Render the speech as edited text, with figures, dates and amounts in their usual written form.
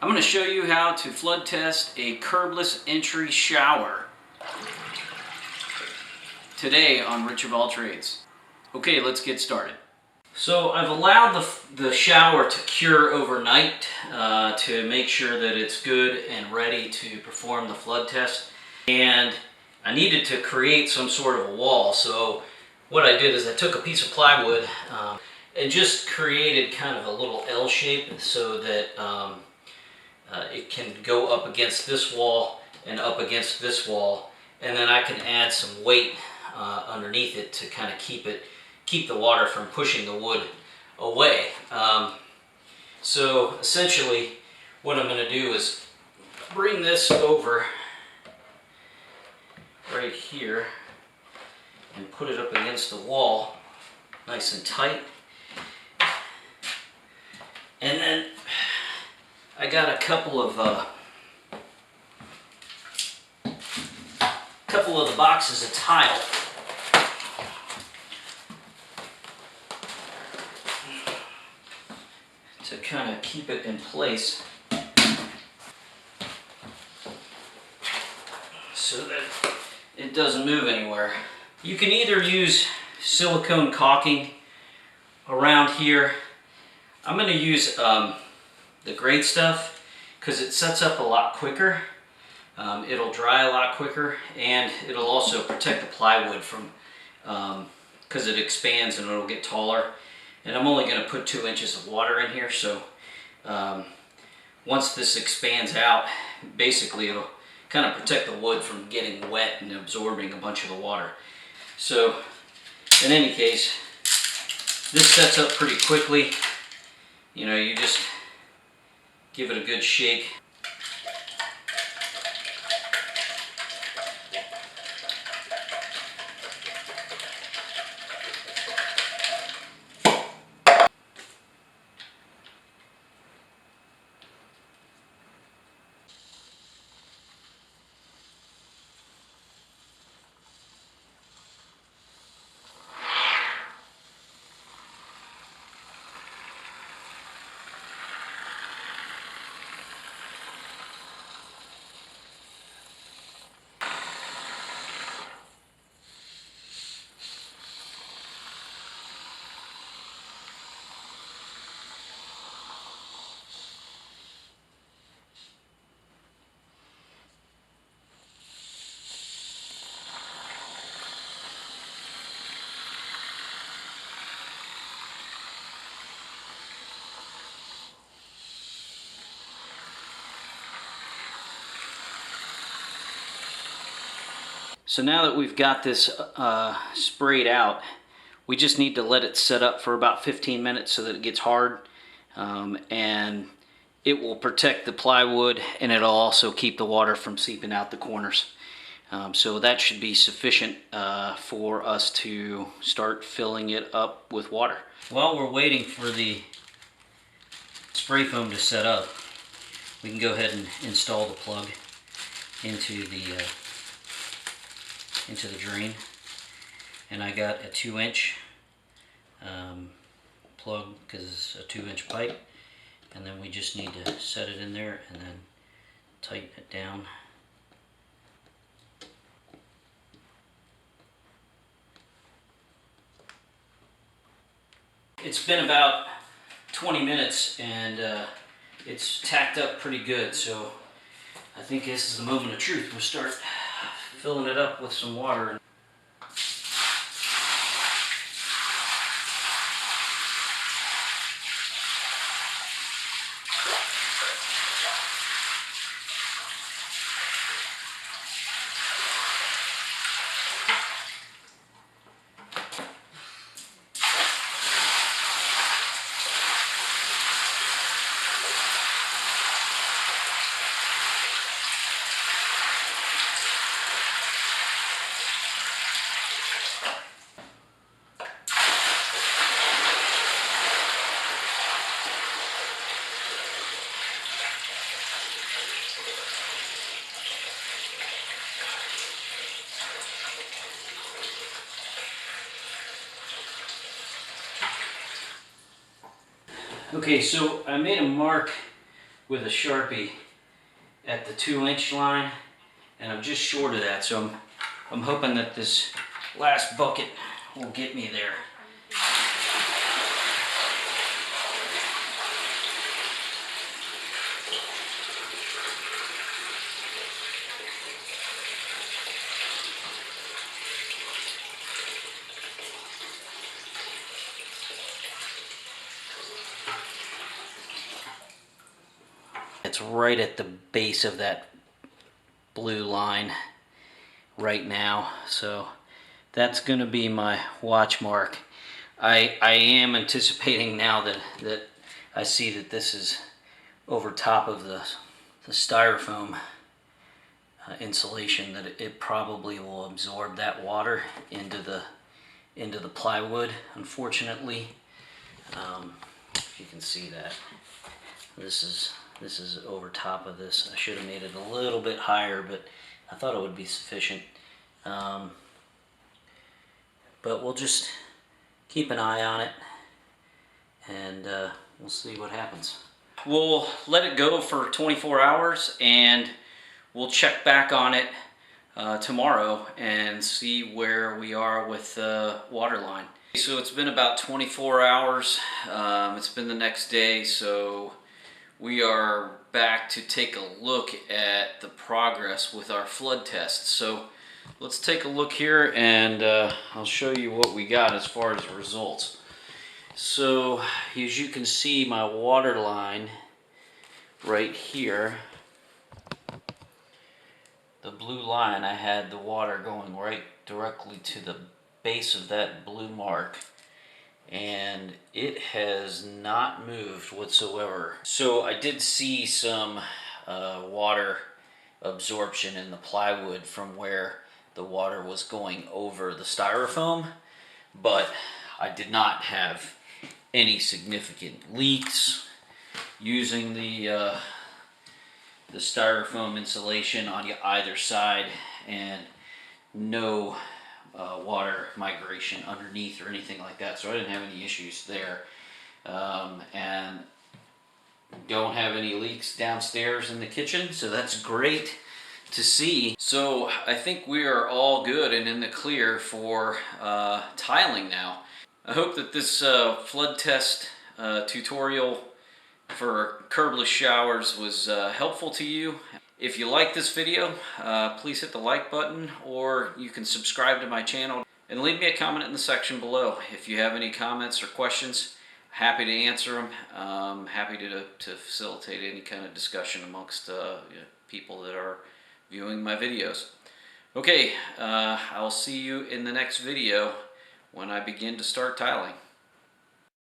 I'm going to show you how to flood test a curbless entry shower today on Rich of All Trades. Okay, let's get started. So I've allowed the shower to cure overnight to make sure that it's good and ready to perform the flood test. And I needed to create some sort of a wall. So what I did is I took a piece of plywood and just created kind of a little L shape so that it can go up against this wall and up against this wall, and then I can add some weight underneath it to kind of keep the water from pushing the wood away. So essentially what I'm going to do is bring this over right here and put it up against the wall nice and tight, and then I got a couple of the boxes of tile. To kind of keep it in place so that it doesn't move anywhere. You can either use silicone caulking around here. I'm going to use the great stuff because it sets up a lot quicker. It'll dry a lot quicker, and it'll also protect the plywood from because it expands and it'll get taller. And I'm only going to put 2 inches of water in here, so once this expands out, basically it'll kind of protect the wood from getting wet and absorbing a bunch of the water. So in any case, this sets up pretty quickly. You know, you just give it a good shake. So now that we've got this sprayed out, we just need to let it set up for about 15 minutes so that it gets hard, and it will protect the plywood, and it'll also keep the water from seeping out the corners. So that should be sufficient for us to start filling it up with water. While we're waiting for the spray foam to set up, we can go ahead and install the plug into the drain. And I got a 2-inch plug because it's a 2-inch pipe, and then we just need to set it in there and then tighten it down. It's been about 20 minutes and it's tacked up pretty good, so I think this is the moment of truth. We'll start filling it up with some water. Okay, so I made a mark with a Sharpie at the 2-inch line, and I'm just short of that, so I'm hoping that this last bucket will get me there. It's right at the base of that blue line right now, so that's going to be my watch mark. I am anticipating now that I see that this is over top of the styrofoam insulation, that it probably will absorb that water into the plywood. Unfortunately, if you can see that, this is over top of this. I should have made it a little bit higher, but I thought it would be sufficient. But we'll just keep an eye on it, and we'll see what happens. We'll let it go for 24 hours, and we'll check back on it tomorrow and see where we are with the water line. So it's been about 24 hours. It's been the next day, so we are back to take a look at the progress with our flood test. So let's take a look here, and I'll show you what we got as far as results. So as you can see, my water line right here, the blue line, I had the water going right directly to the base of that blue mark, and it has not moved whatsoever. So I did see some water absorption in the plywood from where the water was going over the styrofoam, but I did not have any significant leaks using the styrofoam insulation on either side, and no water migration underneath or anything like that, so I didn't have any issues there. And don't have any leaks downstairs in the kitchen, so that's great to see. So I think we are all good and in the clear for tiling now. I hope that this flood test tutorial for curbless showers was helpful to you. If you like this video, please hit the like button, or you can subscribe to my channel and leave me a comment in the section below. If you have any comments or questions, happy to answer them. Happy to facilitate any kind of discussion amongst people that are viewing my videos. Okay, I'll see you in the next video when I begin to start tiling.